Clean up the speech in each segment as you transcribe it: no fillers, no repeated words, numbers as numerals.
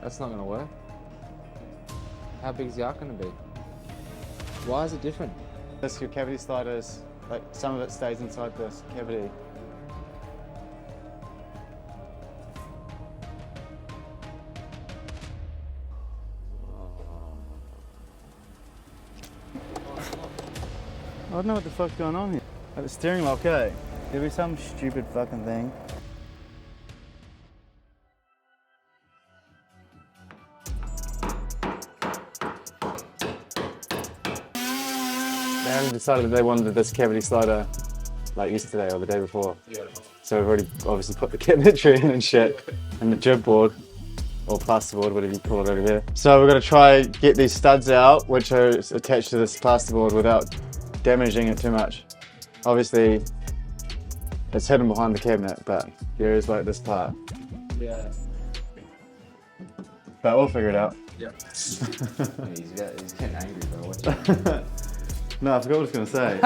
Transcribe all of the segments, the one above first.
That's not gonna work. How big is the arc gonna be? Why is it different? This your cavity sliders, like some of it stays inside this cavity. I don't know what the fuck's going on here. Like the steering lock, eh? There'll be some stupid fucking thing. They only decided they wanted this cavity slider like yesterday or the day before. Yeah. So we've already obviously put the cabinetry in and shit, and the jib board, or plasterboard, whatever you call it over here. So we're gonna try get these studs out, which are attached to this plasterboard without damaging it too much. Obviously, it's hidden behind the cabinet, but there is like this part. Yeah. But we'll figure it out. Yeah. He's getting angry, bro. Watch out. No, I forgot what I was going to say.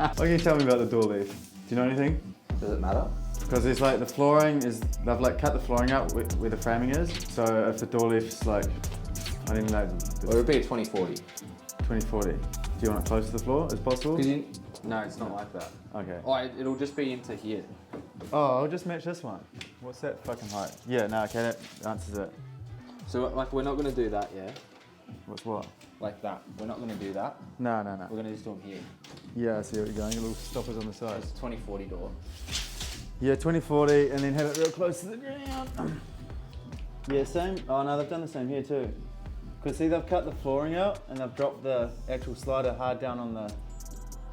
What can you tell me about the door leaf? Do you know anything? Does it matter? Because it's like the flooring is, they've like cut the flooring out where the framing is. So if the door leaf's like, I don't even know. Well, it would be a 2040. 2040. Do you want it close to the floor as possible? No, it's not like that. Okay. Oh, it'll just be into here. Oh, I'll just match this one. What's that fucking height? Yeah, no, okay, that answers it. So like, we're not going to do that, yeah? What's what? Like that. We're not going to do that. No. We're going to just do them here. Yeah, I see where you're going. Your little stoppers on the side. It's a 2040 door. Yeah, 2040, and then have it real close to the ground. Yeah, same. Oh no, they've done the same here too. Because see, they've cut the flooring out and they've dropped the actual slider hard down on the...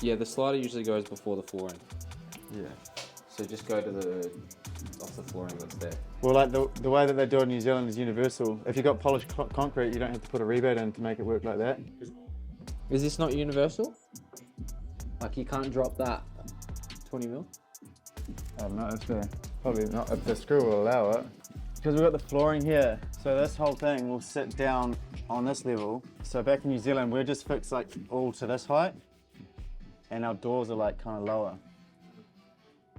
Yeah, the slider usually goes before the flooring. Yeah. So just go to off the flooring that's there. Well, like the way that they do it in New Zealand is universal. If you've got polished concrete, you don't have to put a rebate in to make it work like that. Is this not universal? Like you can't drop that 20 mil? I don't know, probably not if the screw will allow it. Because we've got the flooring here, so this whole thing will sit down on this level. So back in New Zealand, we're just fixed like all to this height, and our doors are like kind of lower.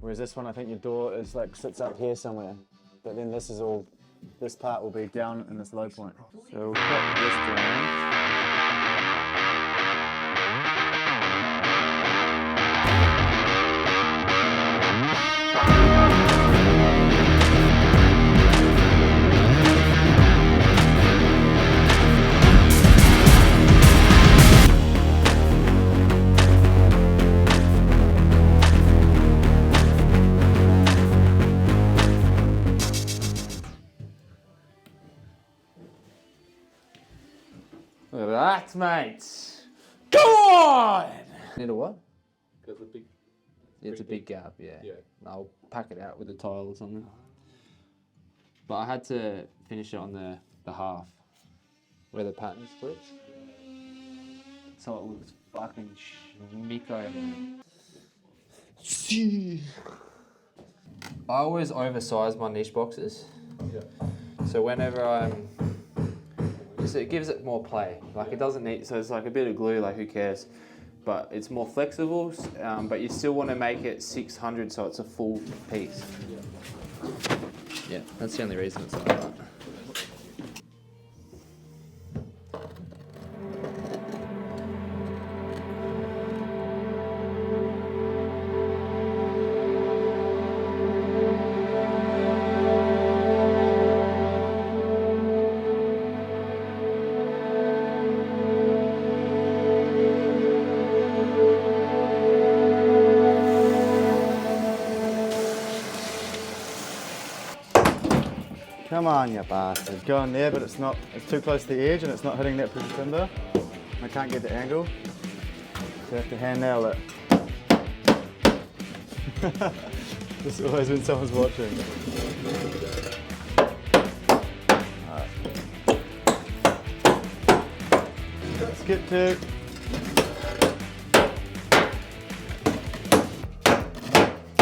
Whereas this one, I think your door is like sits up here somewhere, but then this part will be down in this low point. So we'll put this down. Look at that, mate. Go on! Need a what? There's a big... It's a big gap, yeah. Yeah. I'll pack it out with a tile or something. But I had to finish it on the half, where the pattern splits. So it looks fucking schmicko. I always oversize my niche boxes. Yeah. So whenever it gives it more play. Like it doesn't need, so it's like a bit of glue, like who cares? But it's more flexible, but you still want to make it 600 so it's a full piece. Yeah, that's the only reason it's like that. Come on, you bastard. Go in there, but it's too close to the edge and it's not hitting that piece of timber. I can't get the angle, so I have to hand nail it. This is always when someone's watching. Right. Skip to.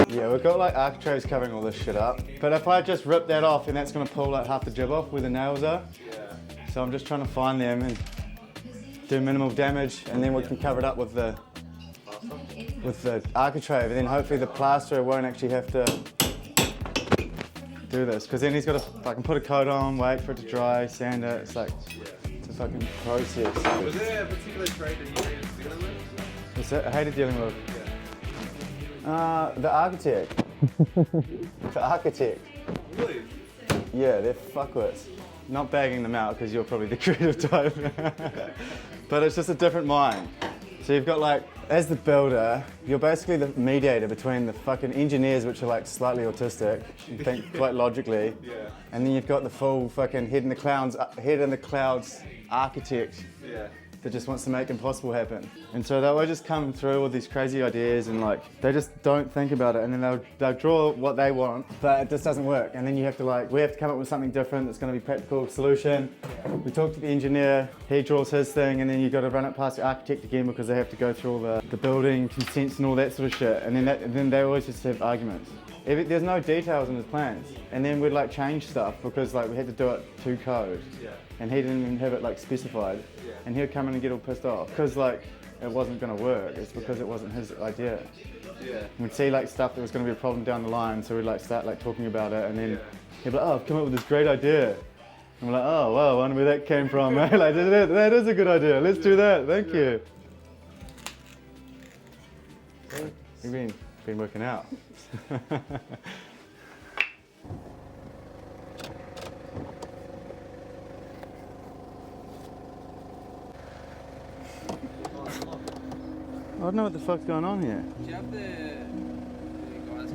Yeah, we've got like architraves covering all this shit up. But if I just rip that off, then that's gonna pull like half the jib off where the nails are. Yeah. So I'm just trying to find them and do minimal damage, and then we can cover it up with the architrave, and then hopefully the plasterer won't actually have to do this, because then he's got to fucking put a coat on, wait for it to dry, sand it. It's like, it's a fucking process. Was there a particular trade that you hated dealing with? What's that? I hated dealing with? The architect. The architect. Really? Yeah, they're fuckwits. Not bagging them out because you're probably the creative type. But it's just a different mind. So you've got like, as the builder, you're basically the mediator between the fucking engineers, which are like slightly autistic, you think quite logically, and then you've got the full fucking head in the clouds architect that just wants to make impossible happen. And so they'll just come through with these crazy ideas and like, they just don't think about it, and then they'll draw what they want, but it just doesn't work. And then you have to like, we have to come up with something different that's gonna be practical solution. We talk to the engineer, he draws his thing, and then you gotta run it past the architect again because they have to go through all the building consents and all that sort of shit. And then they always just have arguments. There's no details in his plans. And then we'd like change stuff because like we had to do it to code. And he didn't even have it like specified. And he'd come in and get all pissed off because like it wasn't gonna work. It's because it wasn't his idea. We'd see like stuff that was gonna be a problem down the line, so we'd like start like talking about it, and then he'd be like, oh, I've come up with this great idea. And we're like, oh wow, I wonder where that came from, eh? Like that is a good idea. Let's do that. Thank you. You've been working out. I don't know what the fuck's going on here. Do you have the guys?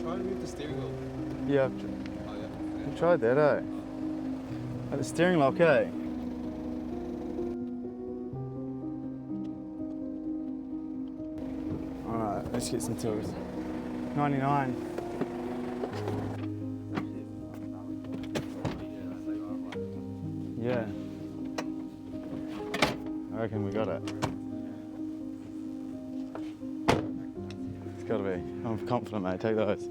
Try to move the steering wheel. Yeah, I tried that, eh? Like the steering lock, eh? Alright, let's get some tools. 99. Yeah. I reckon we got it. It's gotta be. I'm confident, mate. Take those.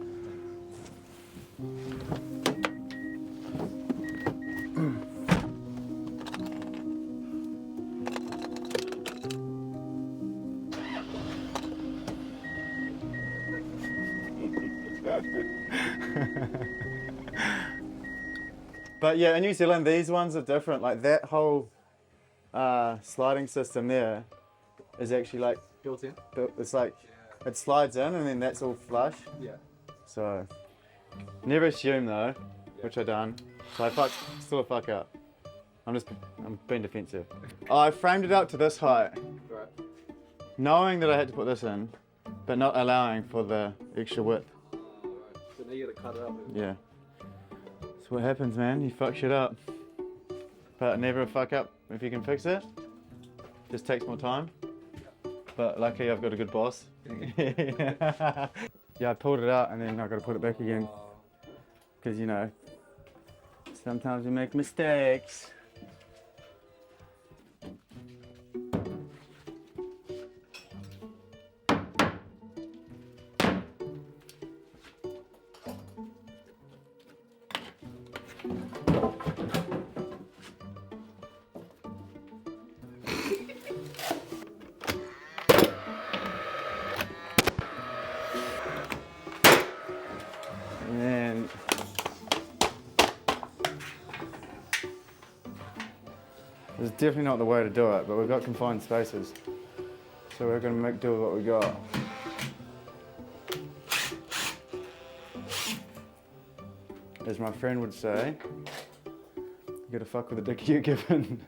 But yeah, in New Zealand, these ones are different. Like that whole sliding system there is actually like Built in? it's like it slides in and then that's all flush. So never assume though, which I done. So still a fuck up. I'm being defensive. I framed it up to this height, knowing that I had to put this in, but not allowing for the extra width. So now you gotta cut it up. Yeah. That's what happens, man. You fuck shit up. But never a fuck up if you can fix it. Just takes more time. But luckily I've got a good boss. Yeah, I pulled it out and then I got to put it back again. Because you know, sometimes we make mistakes. And then this is definitely not the way to do it, but we've got confined spaces. So we're going to make do with what we got. As my friend would say, you gotta fuck with the dick you're given.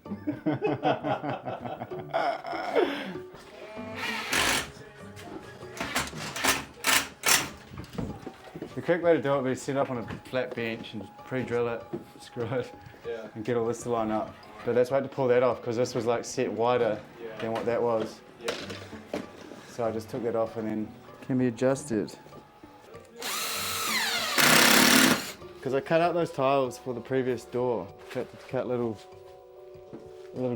The correct way to do it would be set up on a flat bench and pre-drill it, screw it, and get all this to line up. But that's why I had to pull that off because this was like set wider than what that was. So I just took that off and then can be adjusted. Because I cut out those tiles for the previous door. Had to cut a little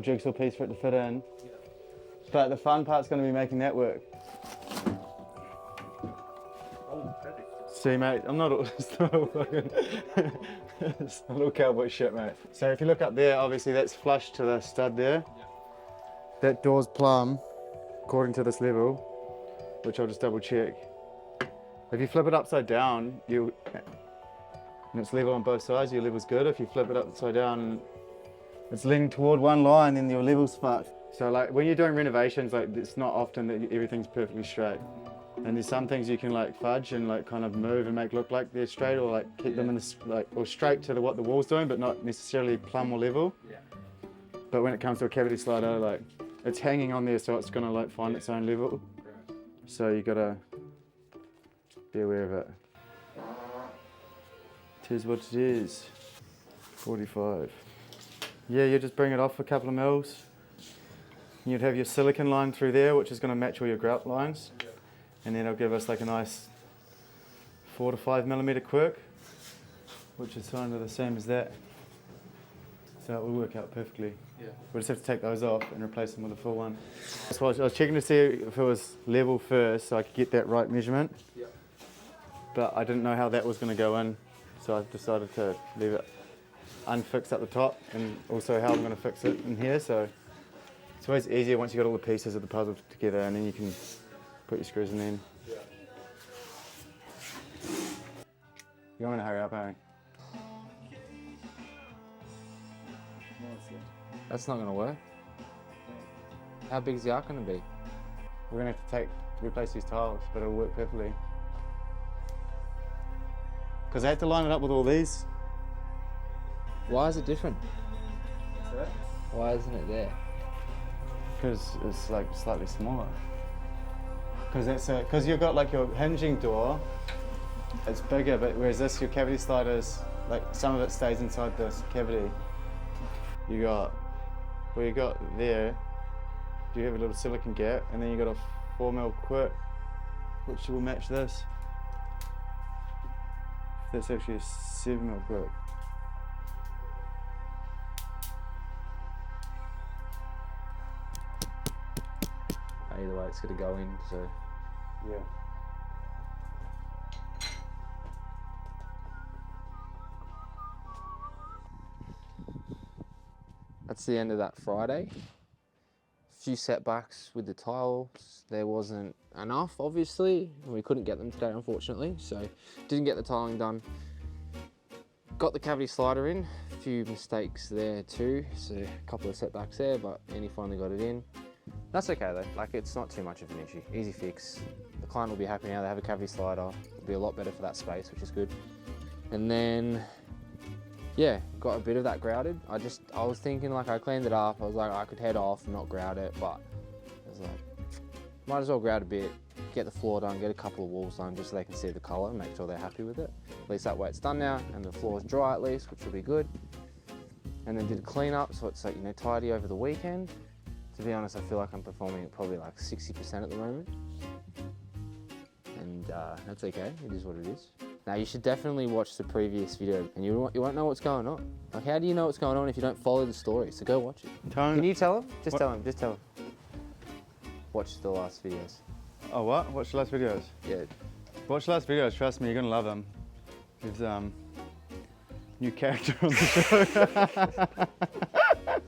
jigsaw piece for it to fit in. But the fun part's going to be making that work. See, mate, I'm not all, it's not all fucking, it's not all cowboy shit, mate. So if you look up there, obviously that's flush to the stud there. That door's plumb, according to this level, which I'll just double check. If you flip it upside down, and it's level on both sides, your level's good. If you flip it upside down, it's leaning toward one line, then your level's fucked. So like when you're doing renovations, like it's not often that everything's perfectly straight. And there's some things you can like fudge and like kind of move and make look like they're straight, or like keep them in the or straight to what the wall's doing, but not necessarily plumb or level. Yeah. But when it comes to a cavity slider, like it's hanging on there, so it's gonna like find its own level. So you gotta be aware of it. It is what it is. 45. Yeah, you just bring it off a couple of mils. You'd have your silicon line through there, which is gonna match all your grout lines. And then it'll give us like a nice 4 to 5 millimeter quirk, which is kind of the same as that. So it will work out perfectly. Yeah. We'll just have to take those off and replace them with a full one. So I was checking to see if it was level first, so I could get that right measurement. Yeah. But I didn't know how that was going to go in, so I decided to leave it unfixed at the top, and also how I'm going to fix it in here. So it's always easier once you got all the pieces of the puzzle together, and then you can put your screws in then. Yeah. You want me to hurry up, Harry? That's not going to work. How big is the arc going to be? We're going to have to replace these tiles, but it'll work perfectly. Because I had to line it up with all these. Why is it different? What's that? Why isn't it there? Because it's like slightly smaller. Because you've got like your hinging door, it's bigger, but whereas this, your cavity sliders, like some of it stays inside this cavity. You got there, you have a little silicon gap, and then you got a 4mm quirk, which will match this. That's actually a 7mm quirk. Either way, it's going to go in, so. Yeah. That's the end of that Friday. A few setbacks with the tiles. There wasn't enough, obviously. We couldn't get them today, unfortunately, so didn't get the tiling done. Got the cavity slider in. A few mistakes there too, so a couple of setbacks there, but Annie finally got it in. That's okay though, like it's not too much of an issue. Easy fix. The client will be happy now, they have a cavity slider. It'll be a lot better for that space, which is good. And then, yeah, got a bit of that grouted. I was thinking like I cleaned it up. I was like I could head off and not grout it, but I was like, might as well grout a bit, get the floor done, get a couple of walls done just so they can see the color and make sure they're happy with it. At least that way it's done now and the floor's dry at least, which will be good. And then did a clean up so it's like, you know, tidy over the weekend. To be honest, I feel like I'm performing at probably like 60% at the moment. And that's okay, it is what it is. Now you should definitely watch the previous video and you won't know what's going on. Like how do you know what's going on if you don't follow the story? So go watch it. Can you tell him? Just tell him, just tell him. Watch the last videos. Oh what? Watch the last videos? Yeah. Watch the last videos, trust me, you're gonna love them. There's new character on the show.